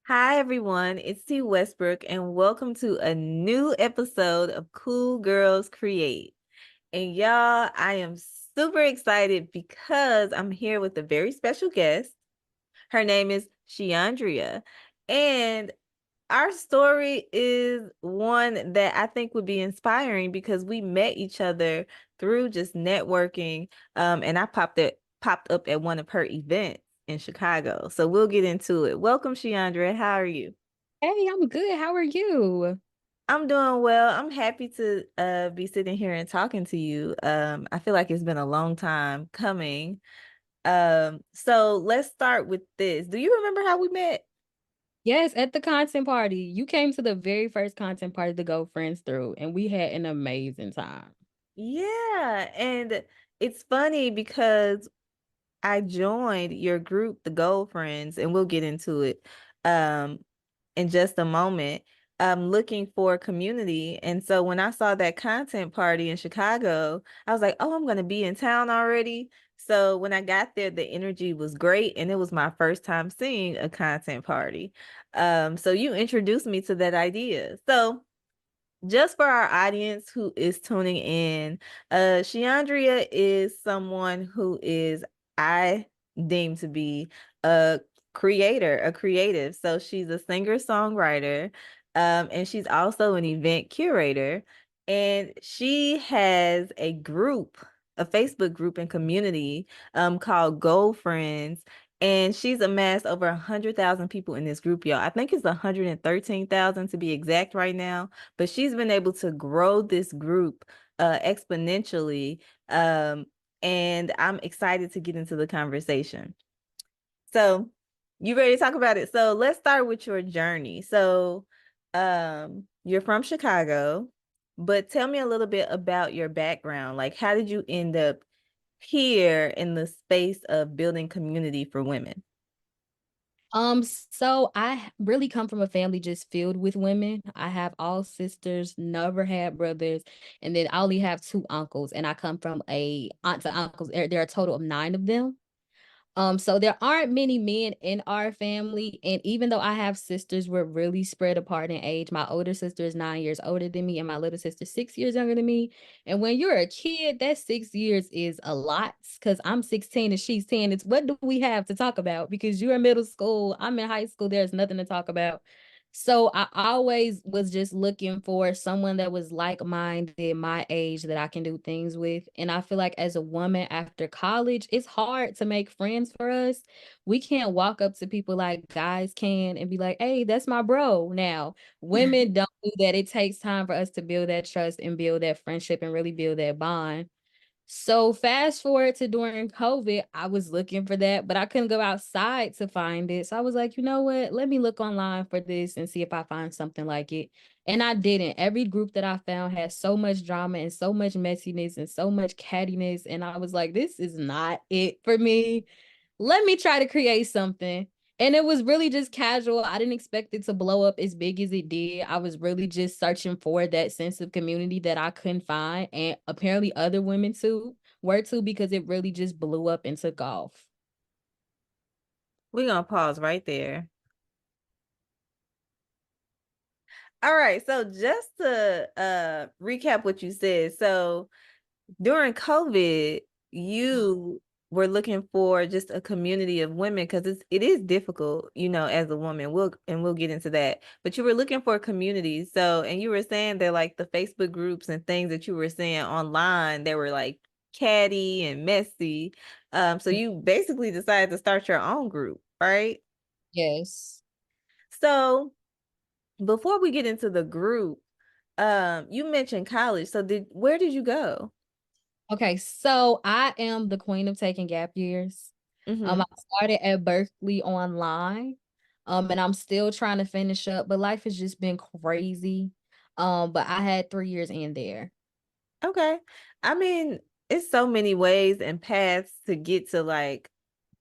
Hi, everyone. It's T Westbrook, and welcome to a new episode of Cool Girls Create. And y'all, I am super excited because I'm here with a very special guest. Her name is Shiondria. And our story is one that I think would be inspiring because we met each other through just networking. And I popped up at one of her events in Chicago. So we'll get into it. Welcome, Shiondria. How are you? Hey, I'm good. How are you? I'm doing well. I'm happy to be sitting here and talking to you. I feel like it's been a long time coming. So let's start with this. Do you remember how we met? Yes, at the content party. You came to the very first content party to go friends through, and we had an amazing time. Yeah, and it's funny because I joined your group, the Goalfriendz, and we'll get into it in just a moment. Looking for community. And so when I saw that content party in Chicago, I was like, oh, I'm gonna be in town already. So when I got there, the energy was great, and it was my first time seeing a content party. So you introduced me to that idea. So just for our audience who is tuning in, Shiandria is someone who is, I deem to be a creator, a creative. So she's a singer-songwriter, and she's also an event curator. And she has a group, a Facebook group and community, called Goalfriendz. And she's amassed over 100,000 people in this group, y'all. I think it's 113,000 to be exact right now, but she's been able to grow this group exponentially. Um, and I'm excited to get into the conversation. So, you ready to talk about it? So, let's start with your journey. So, you're from Chicago, but tell me a little bit about your background. Like, how did you end up here in the space of building community for women? So I really come from a family just filled with women. I have all sisters, never had brothers, and then I only have two uncles, and I come from a aunt to uncles. There are a total of nine of them. So there aren't many men in our family, and even though I have sisters, we're really spread apart in age. My older sister is 9 years older than me, and my little sister 6 years younger than me. And when you're a kid, that 6 years is a lot because I'm 16 and she's 10. It's what do we have to talk about? Because you're in middle school, I'm in high school, there's nothing to talk about. So I always was just looking for someone that was like-minded, my age, that I can do things with. And I feel like as a woman after college, it's hard to make friends for us. We can't walk up to people like guys can and be like, "Hey, that's my bro." Now, women don't do that. It takes time for us to build that trust and build that friendship and really build that bond. So fast forward to during COVID, I was looking for that, but I couldn't go outside to find it. So I was like, you know what? Let me look online for this and see if I find something like it. And I didn't. Every group that I found had so much drama and so much messiness and so much cattiness. And I was like, this is not it for me. Let me try to create something. And it was really just casual. I didn't expect it to blow up as big as it did. I was really just searching for that sense of community that I couldn't find. And apparently other women too were too, because it really just blew up and took off. We're gonna pause right there. All right, so just to recap what you said. So during COVID, you were looking for just a community of women because it is difficult, as a woman. We'll get into that. But you were looking for a community. So, and you were saying that like the Facebook groups and things that you were seeing online, they were like catty and messy. So you basically decided to start your own group, right? Yes. So before we get into the group, you mentioned college. So where did you go? Okay, so I am the queen of taking gap years. Mm-hmm. I started at Berkeley online. And I'm still trying to finish up, but life has just been crazy. But I had 3 years in there. Okay. I mean, it's so many ways and paths to get to like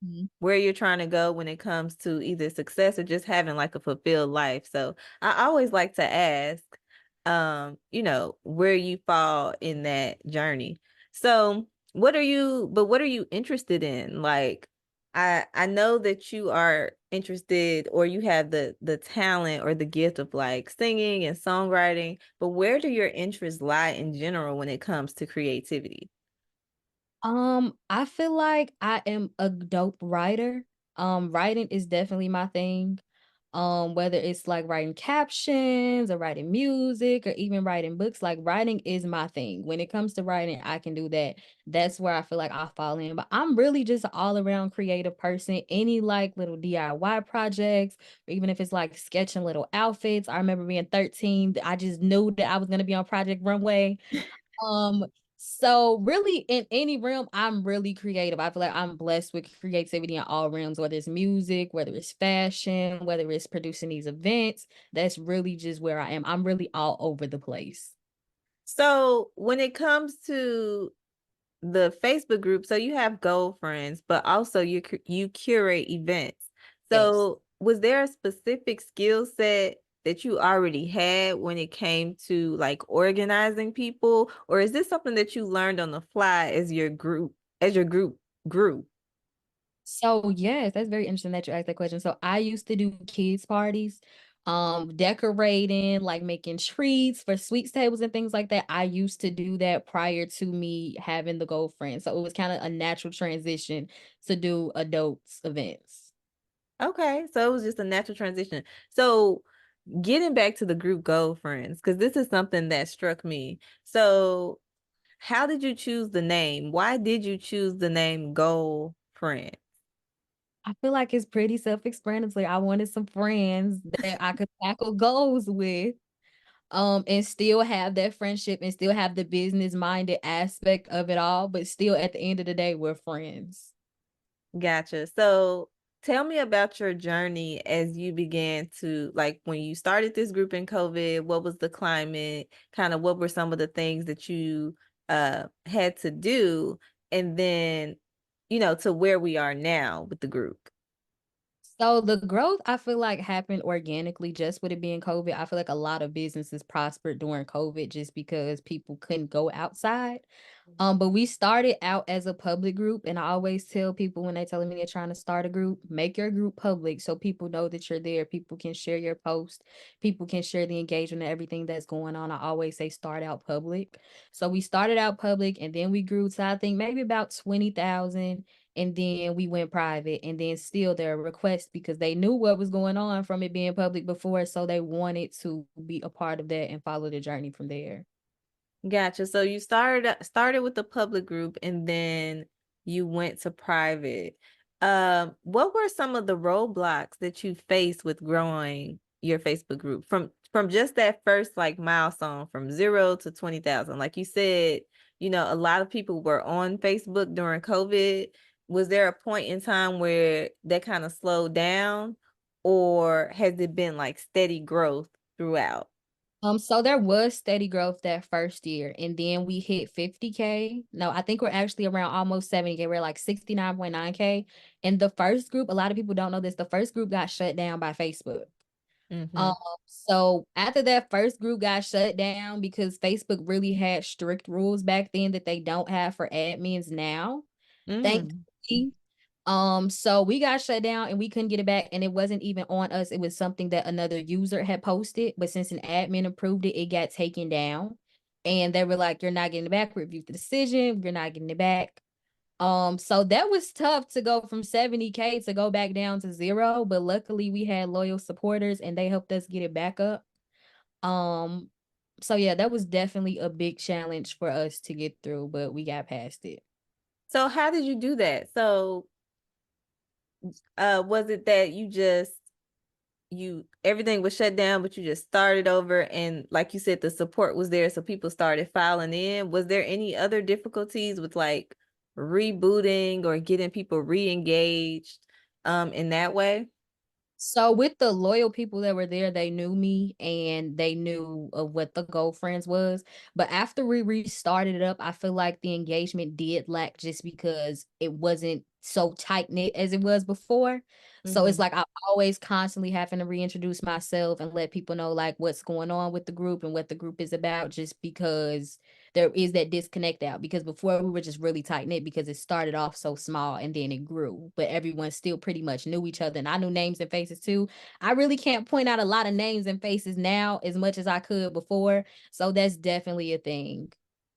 Mhm. where you're trying to go when it comes to either success or just having like a fulfilled life. So I always like to ask, where you fall in that journey. So what are you interested in? Like, I know that you are interested or you have the talent or the gift of like singing and songwriting, but where do your interests lie in general when it comes to creativity? I feel like I am a dope writer. Writing is definitely my thing. Whether it's like writing captions or writing music or even writing books, like writing is my thing. When it comes to writing, I can do that. That's where I feel like I fall in. But I'm really just an all around creative person. Any like little DIY projects, or even if it's like sketching little outfits. I remember being 13, I just knew that I was gonna be on Project Runway. Um, so really in any realm, I'm really creative. I feel like I'm blessed with creativity in all realms, whether it's music, whether it's fashion, whether it's producing these events. That's really just where I am. I'm really all over the place. So when it comes to the Facebook group, so you have Goalfriendz, but also you curate events. Yes. So was there a specific skill set that you already had when it came to like organizing people, or is this something that you learned on the fly as your group grew? So yes, that's very interesting that you asked that question. So I used to do kids parties, decorating, like making treats for sweets tables and things like that. I used to do that prior to me having the girlfriend. So it was kind of a natural transition to do adults events. Okay, so it was just a natural transition. So getting back to the group Goalfriendz, because this is something that struck me. So how did you choose the name? Why did you choose the name Goalfriend? I feel like it's pretty self-explanatory. I wanted some friends that I could tackle goals with, and still have that friendship and still have the business-minded aspect of it all, but still at the end of the day, we're friends. Gotcha. So tell me about your journey as you began to like when you started this group in COVID, what was the climate? Kind of what were some of the things that you had to do? And then, to where we are now with the group. So the growth I feel like happened organically just with it being COVID. I feel like a lot of businesses prospered during COVID just because people couldn't go outside. But we started out as a public group, and I always tell people when they telling me they're trying to start a group, make your group public so people know that you're there. People can share your post, people can share the engagement and everything that's going on. I always say start out public. So we started out public, and then we grew to I think maybe about 20,000, and then we went private, and then still there are requests because they knew what was going on from it being public before, so they wanted to be a part of that and follow the journey from there. Gotcha. So you started with the public group and then you went to private. What were some of the roadblocks that you faced with growing your Facebook group from just that first like milestone from 0 to 20,000? Like you said, a lot of people were on Facebook during COVID. Was there a point in time where that kind of slowed down, or has it been like steady growth throughout? So there was steady growth that first year, and then we hit 50K. No, I think we're actually around almost 70K. We're like 69.9K. And the first group, a lot of people don't know this, the first group got shut down by Facebook. Um, Mm-hmm. so after that first group got shut down because Facebook really had strict rules back then that they don't have for admins now. Mm. Thankfully, so we got shut down and we couldn't get it back, and it wasn't even on us. It was something that another user had posted, but since an admin approved it, it got taken down. And they were like, "You're not getting it back. Review the decision. You're not getting it back." So that was tough to go from 70K to go back down to zero, but luckily we had loyal supporters and they helped us get it back up. Um, so yeah, that was definitely a big challenge for us to get through, but we got past it. So how did you do that? So was it that you everything was shut down, but you just started over and like you said, the support was there, so people started filing in? Was there any other difficulties with like rebooting or getting people re-engaged in that way? So with the loyal people that were there, they knew me and they knew of what the Goalfriendz was. But after we restarted it up, I feel like the engagement did lack just because it wasn't so tight knit as it was before. So it's Mm-hmm. like I'm always constantly having to reintroduce myself and let people know like what's going on with the group and what the group is about, just because there is that disconnect out, because before we were just really tight knit because it started off so small and then it grew, but everyone still pretty much knew each other. And I knew names and faces too. I really can't point out a lot of names and faces now as much as I could before. So that's definitely a thing.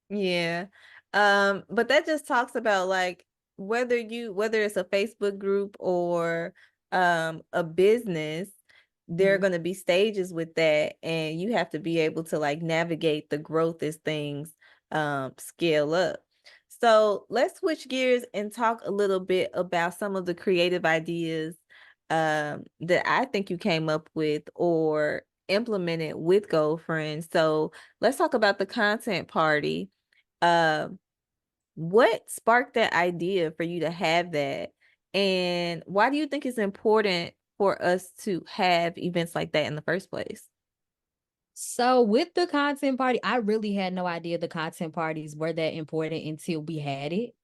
Yeah. But that just talks about like whether it's a Facebook group or a business, there are Mhm. going to be stages with that, and you have to be able to like navigate the growth as things scale up. So let's switch gears and talk a little bit about some of the creative ideas that I think you came up with or implemented with Goalfriendz. So let's talk about the content party. um, what sparked that idea for you to have that? And why do you think it's important for us to have events like that in the first place? So with the content party, I really had no idea the content parties were that important until we had it.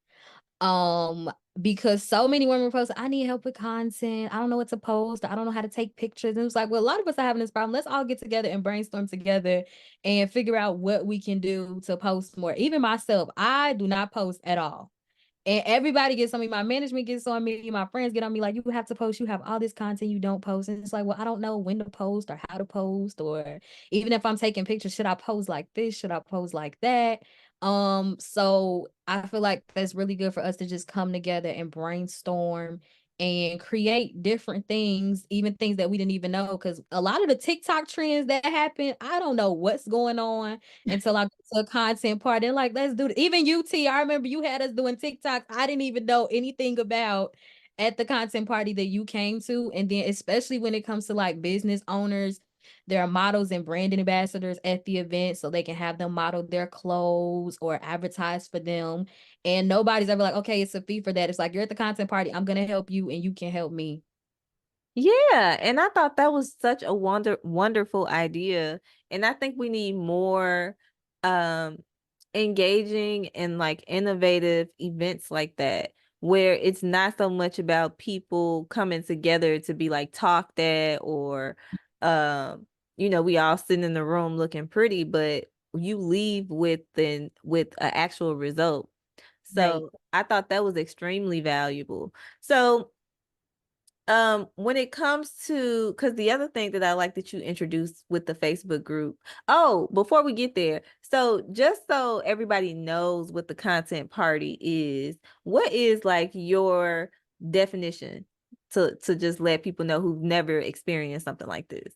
Um, because so many women post, I need help with content. I don't know what to post. I don't know how to take pictures. And it was like, well, a lot of us are having this problem. Let's all get together and brainstorm together and figure out what we can do to post more. Even myself, I do not post at all. And everybody gets on me. My management gets on me. My friends get on me like, you have to post. You have all this content you don't post. And it's like, well, I don't know when to post or how to post. Or even if I'm taking pictures, should I post like this? Should I post like that? So I feel like that's really good for us to just come together and brainstorm and create different things, even things that we didn't even know. Because a lot of the TikTok trends that happen, I don't know what's going on until I go to a content party. They're like, let's do it. Even UT, I remember you had us doing TikToks I didn't even know anything about at the content party that you came to. And then, especially when it comes to like business owners, there are models and branding ambassadors at the event so they can have them model their clothes or advertise for them. And nobody's ever like, okay, it's a fee for that. It's like, you're at the content party. I'm going to help you and you can help me. Yeah, and I thought that was such a wonderful idea. And I think we need more um engaging and like innovative events like that, where it's not so much about people coming together to be like talked at or um we all sitting in the room looking pretty, but you leave with an actual result. Right. So I thought that was extremely valuable. So when it comes to, because the other thing that I like that you introduced with the Facebook group. Oh, before we get there, so just so everybody knows what the content party is, what is like your definition to just let people know who've never experienced something like this?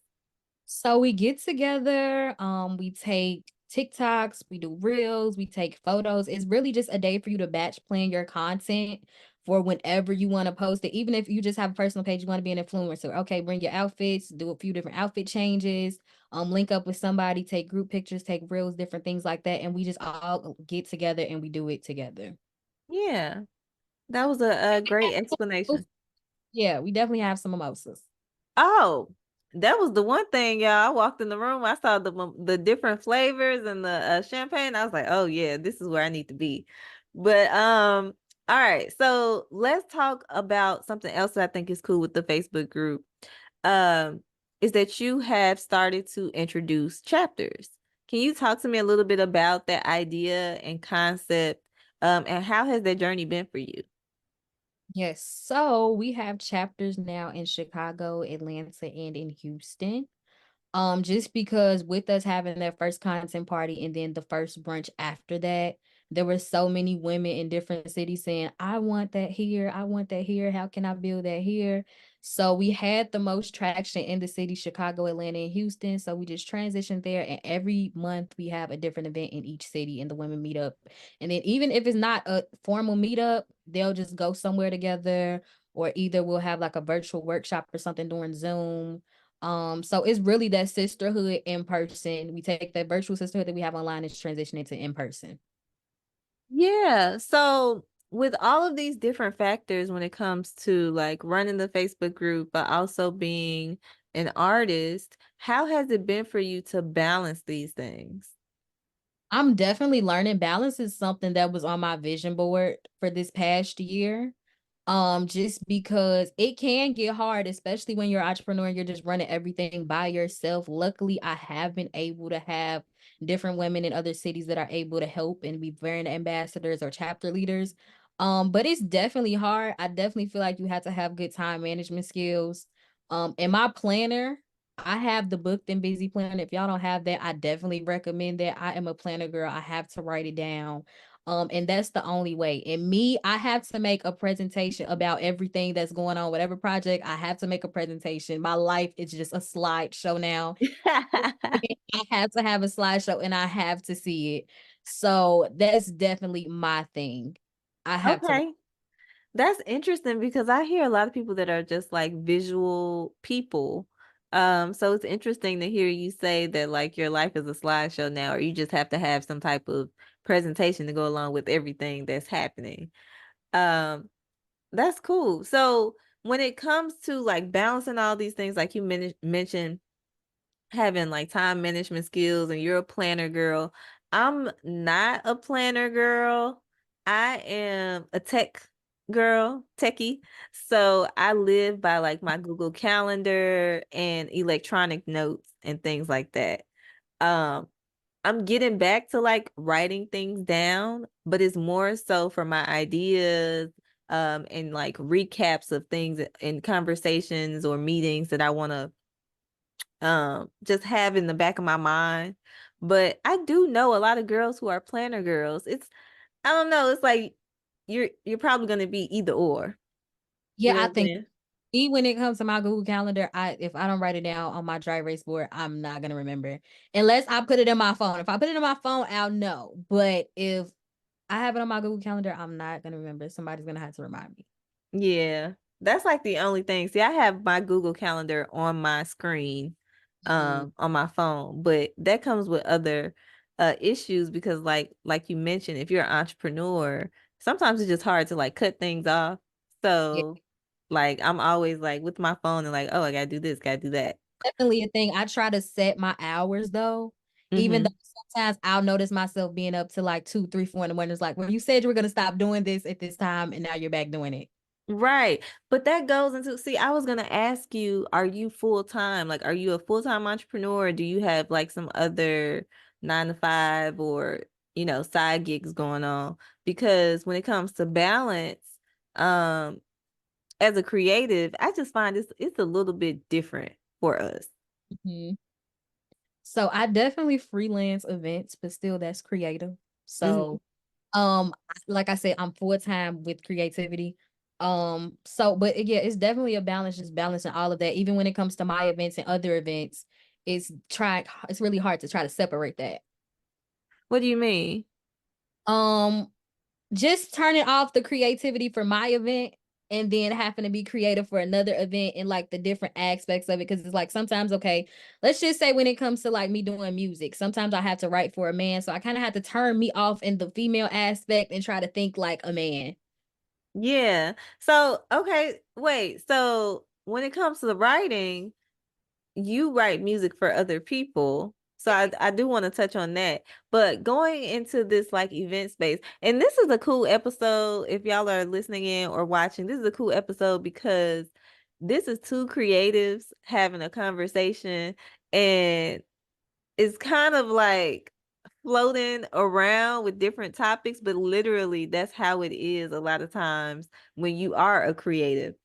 So we get together, we take TikToks, we do reels, we take photos. It's really just a day for you to batch plan your content for whenever you want to post it. Even if you just have a personal page, you want to be an influencer. Okay, bring your outfits, do a few different outfit changes, link up with somebody, take group pictures, take reels, different things like that. And we just all get together and we do it together. Yeah, that was a great explanation. Yeah, we definitely have some mimosas. Oh, that was the one thing, y'all. I walked in the room, I saw the different flavors and the champagne. I was like, "Oh yeah, this is where I need to be." But all right. So let's talk about something else that I think is cool with the Facebook group. Um, is that you have started to introduce chapters. Can you talk to me a little bit about that idea and concept? And how has that journey been for you? Yes. So we have chapters now in Chicago, Atlanta, and in Houston. Just because with us having that first content party and then the first brunch after that, there were so many women in different cities saying, I want that here. I want that here. How can I build that here? So we had the most traction in the city, Chicago, Atlanta, and Houston. So we just transitioned there. And every month we have a different event in each city and the women meet up. And then even if it's not a formal meetup, they'll just go somewhere together, or either we'll have like a virtual workshop or something during Zoom. So it's really that sisterhood in person. We take that virtual sisterhood that we have online and transition into in person. Yeah. So with all of these different factors when it comes to like running the Facebook group, but also being an artist, how has it been for you to balance these things? I'm definitely learning. Balance is something that was on my vision board for this past year. Just because it can get hard, especially when you're an entrepreneur and you're just running everything by yourself. Luckily, I have been able to have different women in other cities that are able to help and be brand ambassadors or chapter leaders. But it's definitely hard. I definitely feel like you have to have good time management skills. And my planner, I have the Booked and Busy planner. If y'all don't have that, I definitely recommend that. I am a planner girl. I have to write it down. And that's the only way. And me, I have to make a presentation about everything that's going on, whatever project, I have to make a presentation. My life is just a slideshow now. I have to have a slideshow and I have to see it. So that's definitely my thing. I have to. Okay. That's interesting because I hear a lot of people that are just like visual people. So it's interesting to hear you say that like your life is a slideshow now, or you just have to have some type of presentation to go along with everything that's happening. Um, that's cool. So when it comes to like balancing all these things, like you mentioned having like time management skills and you're a planner girl. I'm not a planner girl. I am a tech girl, techie. So I live by like my Google Calendar and electronic notes and things like that. Um, I'm getting back to like writing things down, but it's more so for my ideas, and like recaps of things in conversations or meetings that I want to just have in the back of my mind. But I do know a lot of girls who are planner girls. It's I don't know, it's like you're probably gonna be either or. You Yeah, know I what I'm think saying? when it comes to my Google Calendar, I if I don't write it down on my dry erase board, I'm not gonna remember unless I put it in my phone. If I put it in my phone, I'll know. But if I have it on my Google Calendar, I'm not gonna remember. Somebody's gonna have to remind me. Yeah. That's like the only thing. See, I have my Google Calendar on my screen, Mhm. on my phone, but that comes with other issues because like you mentioned, if you're an entrepreneur, sometimes it's just hard to like cut things off. Yeah, So like I'm always like with my phone and like, oh, I gotta do this, gotta do that. definitely a thing. I try to set my hours though, even though Hmm. sometimes I'll notice myself being up to like 2, 3, 4 in the morning. It's like, well, you said you were gonna stop doing this at this time, and now you're back doing it. Right. But that goes into, see, I was gonna ask you, are you full time? Like, are you a full-time entrepreneur or do you have like some other 9 to 5 or, side gigs going on? Because when it comes to balance, um, as a creative, I just find it's a little bit different for us. Mhm. So I definitely freelance events, but still that's creative. Hmm. So like I said, I'm full-time with creativity. So but yeah, it's definitely a balance, just balancing all of that. Even when it comes to my events and other events, it's really hard to try to separate that. What do you mean? Um, just turning off the creativity for my event and then having to be creative for another event and like the different aspects of it. Cause it's like sometimes, okay, let's just say when it comes to like me doing music, sometimes I have to write for a man. So I kind of have to turn me off in the female aspect and try to think like a man. Yeah. So, okay, wait. So when it comes to the writing, you write music for other people. So I do want to touch on that. But going into this like event space, and this is a cool episode if y'all are listening in or watching. This is a cool episode because this is two creatives having a conversation and it's kind of like floating around with different topics, but literally that's how it is a lot of times when you are a creative.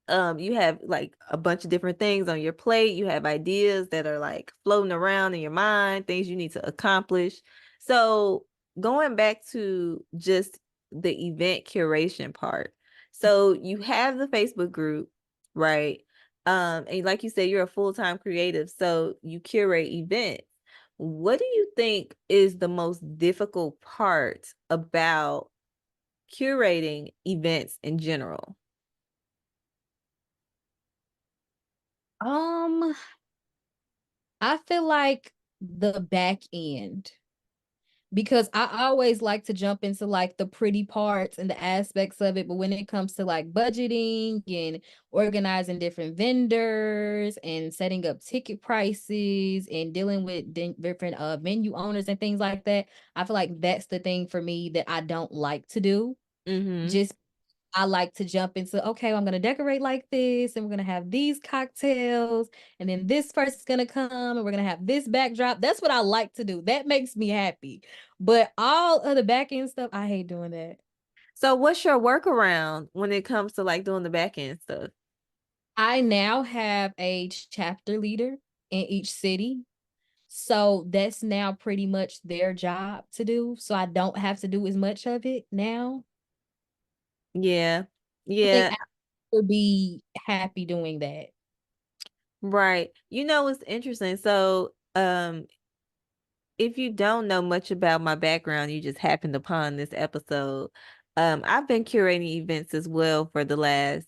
You have like a bunch of different things on your plate. You have ideas that are like floating around in your mind, things you need to accomplish. So going back to just the event curation part. So you have the Facebook group, right? And like you said, you're a full-time creative, so you curate events. What do you think is the most difficult part about curating events in general? Um, I feel like the back end. Because I always like to jump into like the pretty parts and the aspects of it, but when it comes to like budgeting and organizing different vendors and setting up ticket prices and dealing with different venue owners and things like that, I feel like that's the thing for me that I don't like to do. Mm-hmm. Just I like to jump into, okay, I'm gonna decorate like this, and we're gonna have these cocktails, and then this person's gonna come, and we're gonna have this backdrop. That's what I like to do. That makes me happy. But all of the back end stuff, I hate doing that. So what's your workaround when it comes to like doing the back end stuff? I now have a chapter leader in each city. So that's now pretty much their job to do. So I don't have to do as much of it now. Yeah. I think Yeah, I would be happy doing that. right. You know, it's interesting. So, if you don't know much about my background, you just happened upon this episode. I've been curating events as well for the last,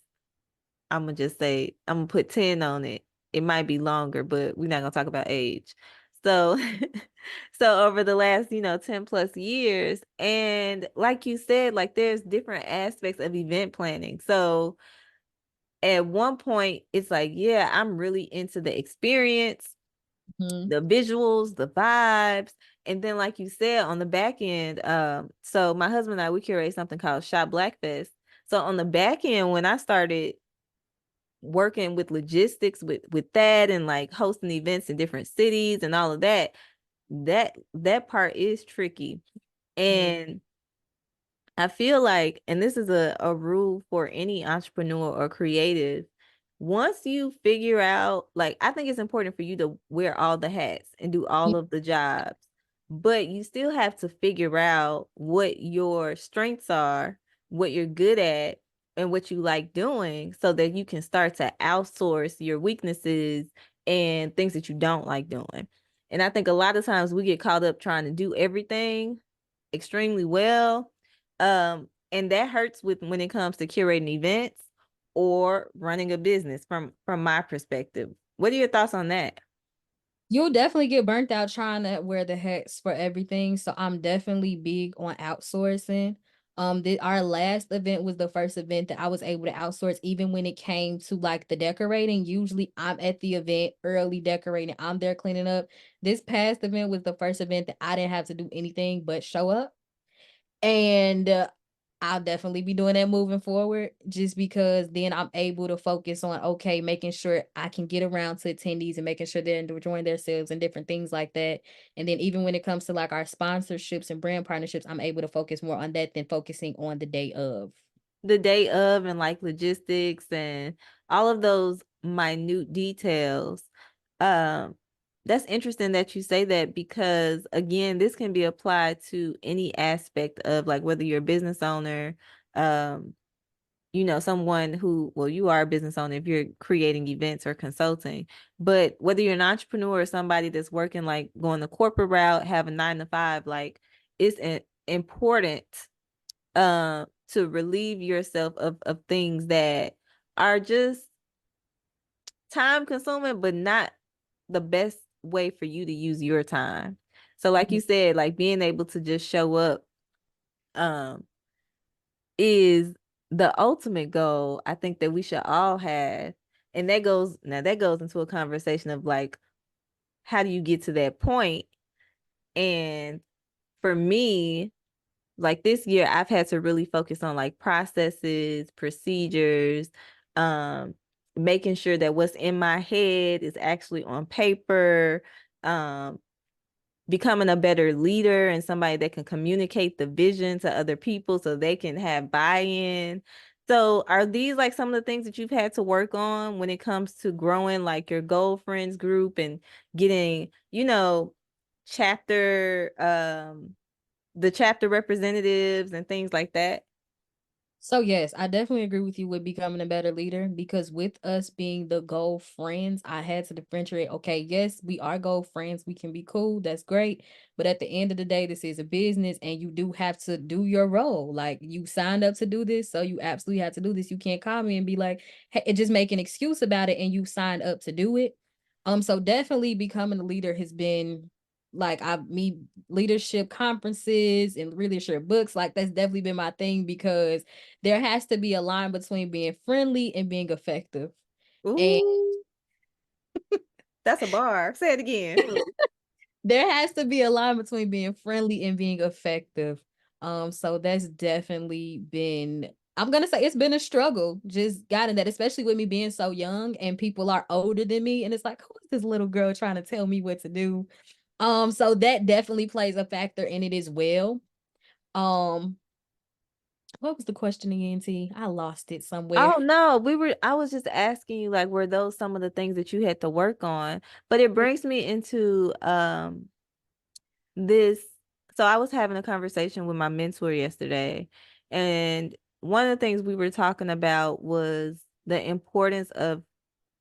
I'm gonna just say, I'm gonna put 10 on it. It might be longer, but we're not gonna talk about age. So, so over the last, 10 plus years, and like you said, like there's different aspects of event planning. So at one point, it's like, yeah, I'm really into the experience, Mhm. the visuals, the vibes. And then, like you said, on the back end, so my husband and I, we curate something called Shop Blackfest. So on the back end, when I started working with logistics with that and like hosting events in different cities and all of that, that part is tricky. Mhm. And I feel like, and this is a rule for any entrepreneur or creative, once you figure out, like, I think it's important for you to wear all the hats and do all of the jobs, but you still have to figure out what your strengths are, what you're good at, and what you like doing so that you can start to outsource your weaknesses and things that you don't like doing. And I think a lot of times we get caught up trying to do everything extremely well, and that hurts with when it comes to curating events or running a business from my perspective. What are your thoughts on that? You'll definitely get burnt out trying to wear the hats for everything. So I'm definitely big on outsourcing. Our last event was the first event that I was able to outsource, even when it came to like the decorating. Usually I'm at the event early decorating, I'm there cleaning up. This past event was the first event that I didn't have to do anything but show up. And I'll definitely be doing that moving forward just because then I'm able to focus on, okay, making sure I can get around to attendees and making sure they're enjoying themselves and different things like that. And then even when it comes to like our sponsorships and brand partnerships, I'm able to focus more on that than focusing on the day of. The day of and like logistics and all of those minute details. Um, that's interesting that you say that because again, this can be applied to any aspect of like whether you're a business owner, um, someone who, well, you are a business owner if you're creating events or consulting, but whether you're an entrepreneur or somebody that's working like going the corporate route, have a 9 to 5, like it's important to relieve yourself of things that are just time consuming, but not the best way for you to use your time. So like Mhm. you said, like being able to just show up um is the ultimate goal I think that we should all have. And that goes into a conversation of like, how do you get to that point? And for me, like this year, I've had to really focus on like processes, procedures, um, making sure that what's in my head is actually on paper, um, becoming a better leader and somebody that can communicate the vision to other people so they can have buy-in. So are these like some of the things that you've had to work on when it comes to growing like your Goalfriendz group and getting, chapter the chapter representatives and things like that? So yes, I definitely agree with you with becoming a better leader because with us being the goal friends, I had to differentiate. Okay, yes, we are goal friends. We can be cool. That's great. But at the end of the day, this is a business and you do have to do your role. Like you signed up to do this, so you absolutely have to do this. You can't call me and be like, hey, and just make an excuse about it and you signed up to do it. So definitely becoming a leader has been like I me leadership conferences and leadership books, like that's definitely been my thing because there has to be a line between being friendly and being effective. And Ooh, that's a bar. Say it again. there has to be a line between being friendly and being effective. So that's definitely been I'm gonna say it's been a struggle just gotten that, especially with me being so young and people are older than me. And it's like, who is this little girl trying to tell me what to do? So that definitely plays a factor in it as well. Um, what was the question again, T? I lost it somewhere. Oh no, I was just asking you like were those some of the things that you had to work on? But it brings me into this so I was having a conversation with my mentor yesterday, and one of the things we were talking about was the importance of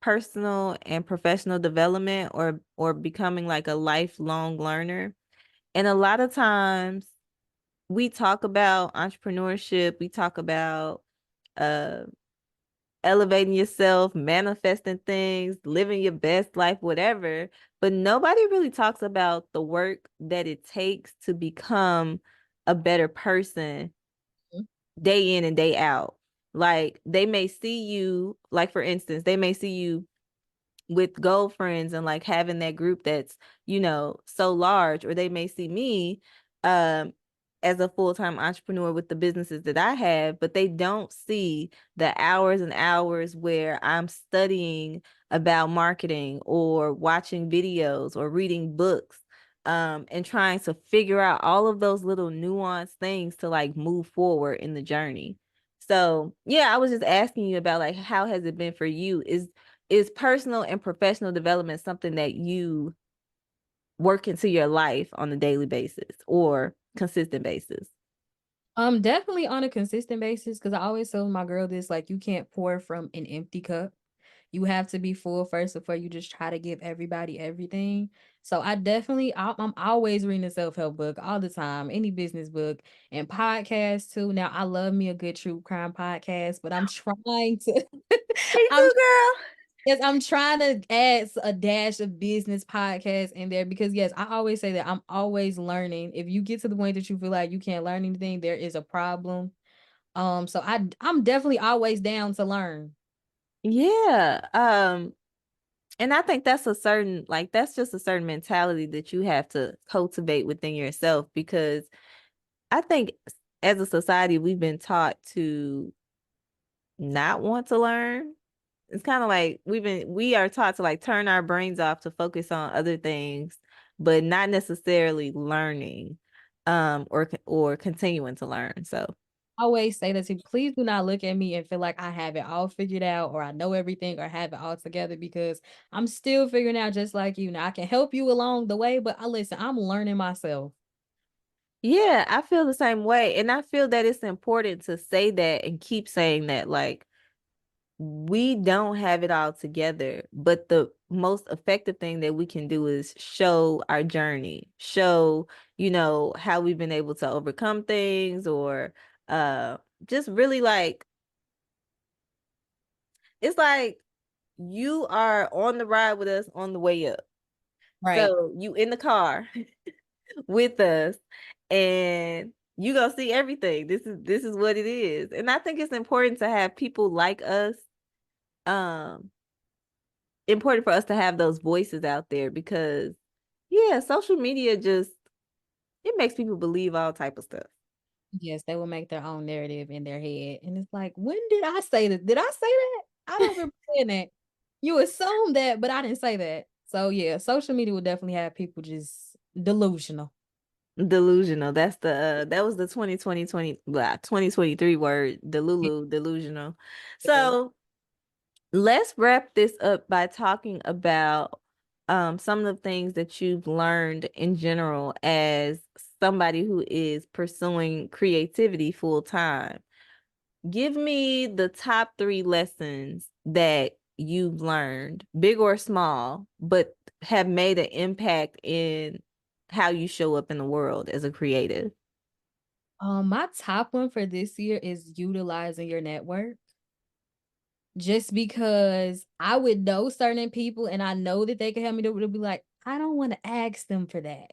personal and professional development or becoming like a lifelong learner. And a lot of times we talk about entrepreneurship, we talk about uh elevating yourself, manifesting things, living your best life, whatever. But nobody really talks about the work that it takes to become a better person day in and day out. Like they may see you, like for instance, they may see you with Goalfriendz and like having that group that's, so large, or they may see me um as a full-time entrepreneur with the businesses that I have, but they don't see the hours and hours where I'm studying about marketing or watching videos or reading books, and trying to figure out all of those little nuanced things to like move forward in the journey. So yeah, I was just asking you about like how has it been for you? Is personal and professional development something that you work into your life on a daily basis or consistent basis? Definitely on a consistent basis, because I always tell my girl this, like, you can't pour from an empty cup. You have to be full first before you just try to give everybody everything. So I'm always reading a self-help book all the time, any business book and podcasts too. Now I love me a good true crime podcast, but I'm trying to Me I'm too, girl. yes, I'm trying to add a dash of business podcast in there because yes, I always say that I'm always learning. If you get to the point that you feel like you can't learn anything, there is a problem. So I'm definitely always down to learn. Yeah. And I think that's just a certain mentality that you have to cultivate within yourself, because I think as a society we've been taught to not want to learn. It's kind of like we are taught to like turn our brains off to focus on other things, but not necessarily learning, or continuing to learn. So Always say that to please do not look at me and feel like I have it all figured out or I know everything or have it all together because I'm still figuring out just like you. Now I can help you along the way, but I listen, I'm learning myself. yeah, I feel the same way, and I feel that it's important to say that and keep saying that. Like, we don't have it all together, but the most effective thing that we can do is show our journey, show, how we've been able to overcome things, or uh just really like it's like you are on the ride with us on the way up. Right. So you in the car with us, and you gonna see everything. This is what it is. And I think it's important to have people like us, um important for us to have those voices out there, because yeah, social media just it makes people believe all type of stuff. Yes, they will make their own narrative in their head. And it's like, when did I say that? Did I say that? I don't remember saying that. You assume that, but I didn't say that. So yeah, social media will definitely have people just delusional. Delusional. That was the 2023 word, delulu, delusional. Yes. So let's wrap this up by talking about some of the things that you've learned in general as somebody who is pursuing creativity full time. Give me the top three lessons that you've learned, big or small, but have made an impact in how you show up in the world as a creative. My top one for this year is utilizing your network. Just because I would know certain people and I know that they can help me to be like, I don't want to ask them for that.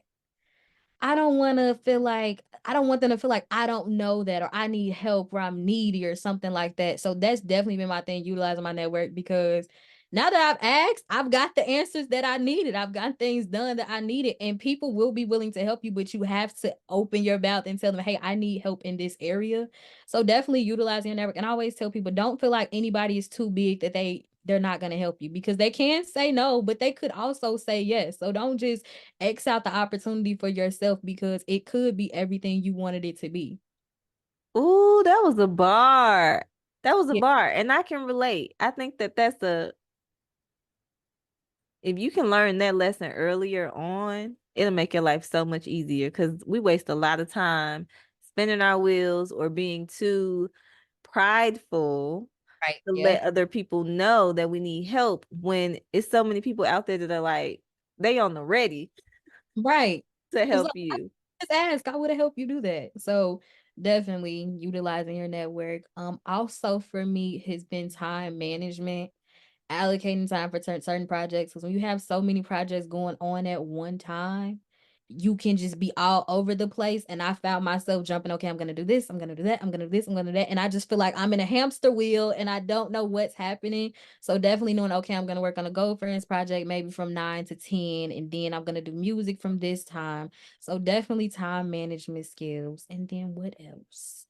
I don't want them to feel like I don't know that or I need help or I'm needy or something like that. So that's definitely been my thing, utilizing my network because now that I've asked, I've got the answers that I needed. I've got things done that I needed, and people will be willing to help you, but you have to open your mouth and tell them, hey, I need help in this area. So definitely utilizing your network. And I always tell people, don't feel like anybody is too big that they're not going to help you, because they can say no, but they could also say yes. So don't just X out the opportunity for yourself, because it could be everything you wanted it to be. Ooh, that was a bar. That was a Yeah. bar. And I can relate. I think that that's if you can learn that lesson earlier on, it'll make your life so much easier because we waste a lot of time spinning our wheels or being too prideful Right. to Yeah. let other people know that we need help when it's so many people out there that are like, they on the ready Right. to It's help like, I you. just ask, I would have helped you do that. So definitely utilizing your network. Also for me has been time management, allocating time for certain projects. Because when you have so many projects going on at one time, you can just be all over the place. And I found myself jumping, okay, I'm gonna do this, I'm gonna do that, I'm gonna do this, I'm gonna do that. And I just feel like I'm in a hamster wheel and I don't know what's happening. So definitely knowing, okay, I'm gonna work on a Goalfriendz project maybe from 9 to 10, and then I'm gonna do music from this time. So definitely time management skills. And then what else?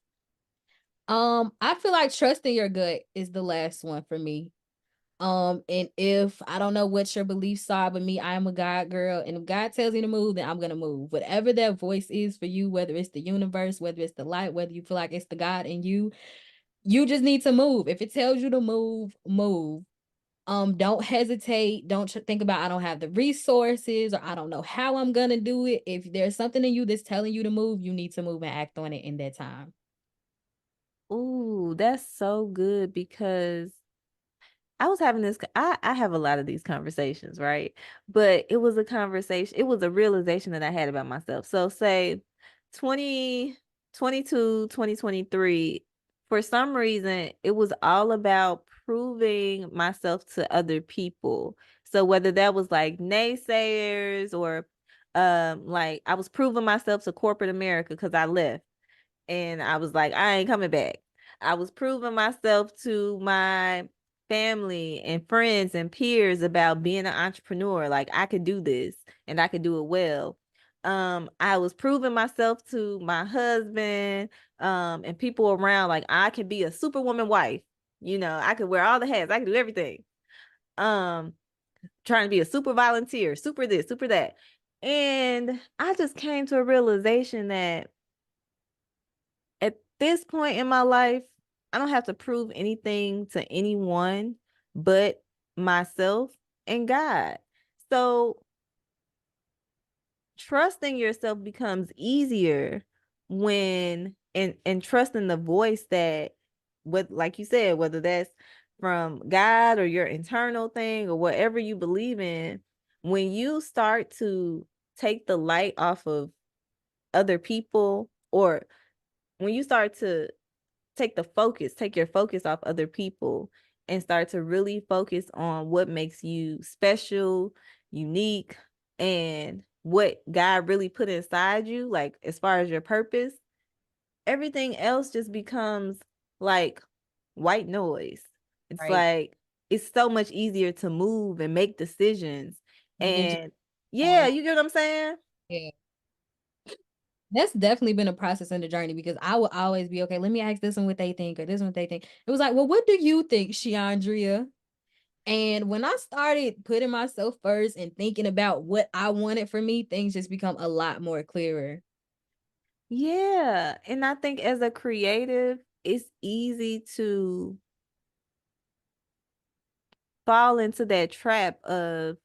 I feel like trusting your gut is the last one for me. And if I don't know what your beliefs are, but me, I am a God girl, and if God tells me to move, then I'm gonna move. Whatever that voice is for you, whether it's the universe, whether it's the light, whether you feel like it's the God in you, you just need to move. If it tells you to move, move. Don't hesitate. Don't think about I don't have the resources or I don't know how I'm gonna do it. If there's something in you that's telling you to move, you need to move and act on it in that time. Ooh, that's so good because I was having this, I have a lot of these conversations, right? But it was a conversation, it was a realization that I had about myself. So say 2022, 2023, for some reason, it was all about proving myself to other people. So whether that was like naysayers or like I was proving myself to corporate America because I left and I was like, I ain't coming back. I was proving myself to my family and friends and peers about being an entrepreneur. Like I could do this and I could do it well. I was proving myself to my husband, and people around, like I could be a superwoman wife. You know, I could wear all the hats, I could do everything. Um, Trying to be a super volunteer, super this, super that. And I just came to a realization that at this point in my life, I don't have to prove anything to anyone but myself and God. So trusting yourself becomes easier when and trusting the voice that what like you said, whether that's from God or your internal thing or whatever you believe in, when you start to take the light off of other people or when you start to take your focus off other people and start to really focus on what makes you special, unique, and what God really put inside you, like as far as your purpose, everything else just becomes like white noise. It's Right. like it's so much easier to move and make decisions. You can just And yeah, on. you get what I'm saying? Yeah. That's definitely been a process in the journey, because I will always be okay. Let me ask this one what they think, or this one what they think. It was like, well, what do you think, Shiondria? And when I started putting myself first and thinking about what I wanted for me, things just become a lot more clearer. Yeah. And I think as a creative, it's easy to fall into that trap of,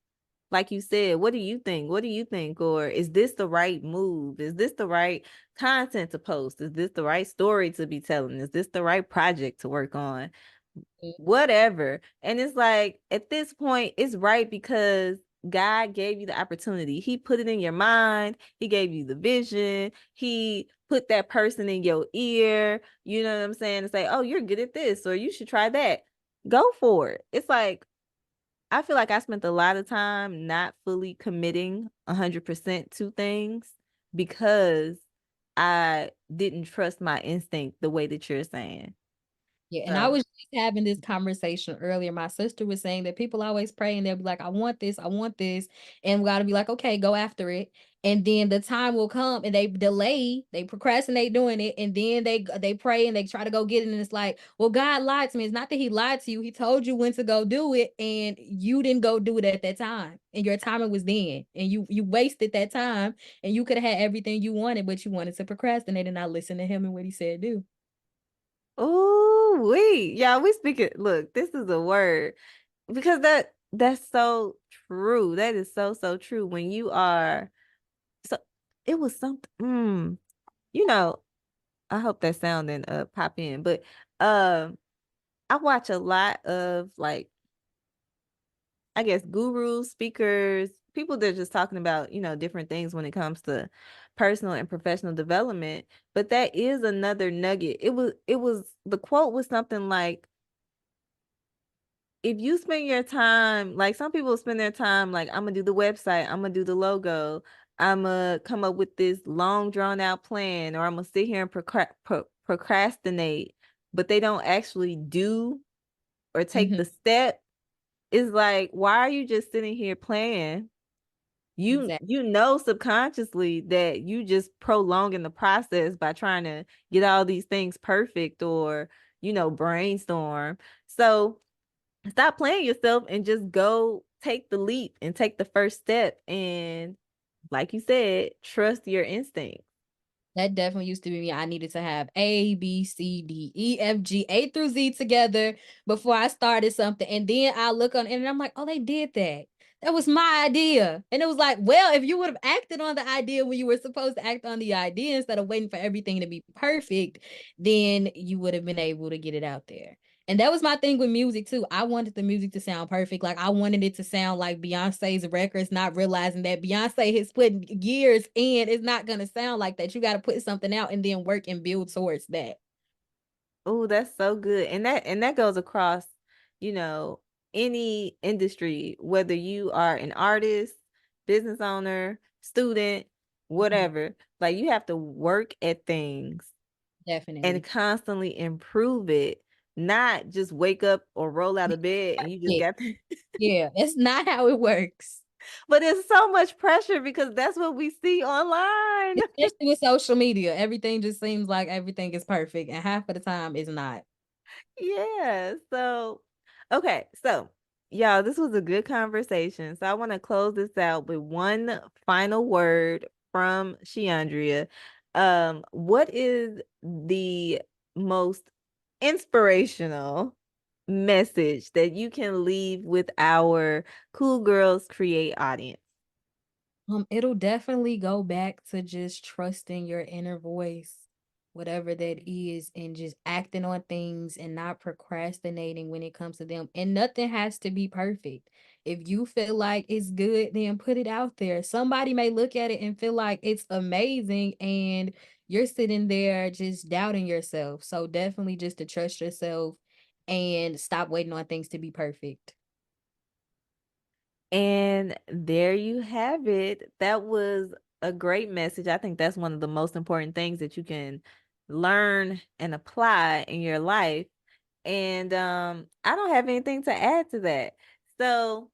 like you said, what do you think? What do you think? Or is this the right move? Is this the right content to post? Is this the right story to be telling? Is this the right project to work on? Whatever. And it's like at this point, it's right because God gave you the opportunity. He put it in your mind. He gave you the vision. He put that person in your ear. You know what I'm saying? To say, oh, you're good at this, or you should try that. Go for it. It's like I feel like I spent a lot of time not fully committing 100% to things because I didn't trust my instinct the way that you're saying. Yeah, and I So, was just having this conversation earlier. My sister was saying that people always pray and they'll be like, I want this. And we gotta be like, okay, go after it. And then the time will come and they delay, they procrastinate doing it, and then they pray and they try to go get it. And it's like, well, God lied to me. It's not that he lied to you, he told you when to go do it, and you didn't go do it at that time. And your timing was then. And you wasted that time and you could have had everything you wanted, but you wanted to procrastinate and not listen to him and what he said do. ooh, we speak it. Look, this is a word because that's so true. That is so so true. When you are so, it was something. You know, I hope that sound didn't pop in, but um, I watch a lot of like I guess gurus, speakers, people that are just talking about, different things when it comes to personal and professional development. But that is another nugget. It was the quote was something like, if you spend your time, like some people spend their time like, I'm gonna do the website, I'm gonna do the logo, I'm gonna come up with this long drawn out plan, or I'm gonna sit here and procrastinate, but they don't actually do or take Mhm. the step. It's like, why are you just sitting here playing? You Exactly. you know subconsciously that you just prolonging the process by trying to get all these things perfect, or brainstorm. So stop playing yourself and just go take the leap and take the first step, and like you said, trust your instinct. That definitely used to be me. I needed to have A, B, C, D, E, F, G, A through Z together before I started something. And then I look on it and I'm like, oh, they did that. That was my idea. And it was like, well, if you would have acted on the idea when you were supposed to act on the idea instead of waiting for everything to be perfect, then you would have been able to get it out there. And that was my thing with music too. I wanted the music to sound perfect. Like I wanted it to sound like Beyonce's records, not realizing that Beyonce has put years in. It's not gonna sound like that. You got to put something out and then work and build towards that. Oh, that's so good. And that goes across, you know, any industry, whether you are an artist, business owner, student, Mhm. whatever. Like, you have to work at things and Definitely. constantly improve it, not just wake up or roll out of bed and you just Yeah, got yeah, that's not how it works. but it's so much pressure because that's what we see online. Especially with social media, everything just seems like everything is perfect, and half of the time it's not. Yeah. So, okay. So, y'all, this was a good conversation. So, I want to close this out with one final word from Shiondria. What is the most inspirational message that you can leave with our Cool Girls Create audience? It'll definitely go back to just trusting your inner voice, whatever that is, and just acting on things and not procrastinating when it comes to them. And nothing has to be perfect. If you feel like it's good, then put it out there. Somebody may look at it and feel like it's amazing, and you're sitting there just doubting yourself. So definitely just to trust yourself and stop waiting on things to be perfect. And there you have it. That was a great message. I think that's one of the most important things that you can learn and apply in your life. And I don't have anything to add to that. So,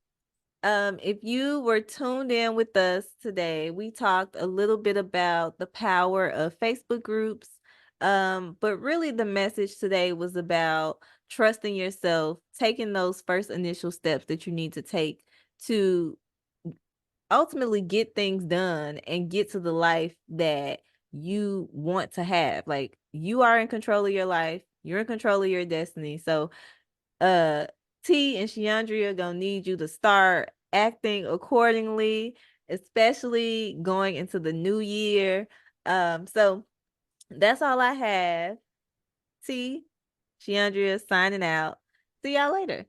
if you were tuned in with us today, we talked a little bit about the power of Facebook groups. But really the message today was about trusting yourself, taking those first initial steps that you need to take to ultimately get things done and get to the life that you want to have. Like, you are in control of your life, you're in control of your destiny. So uh T and Shiandria gonna need you to start acting accordingly, especially going into the new year. So that's all I have. T, Shiandria signing out. See y'all later.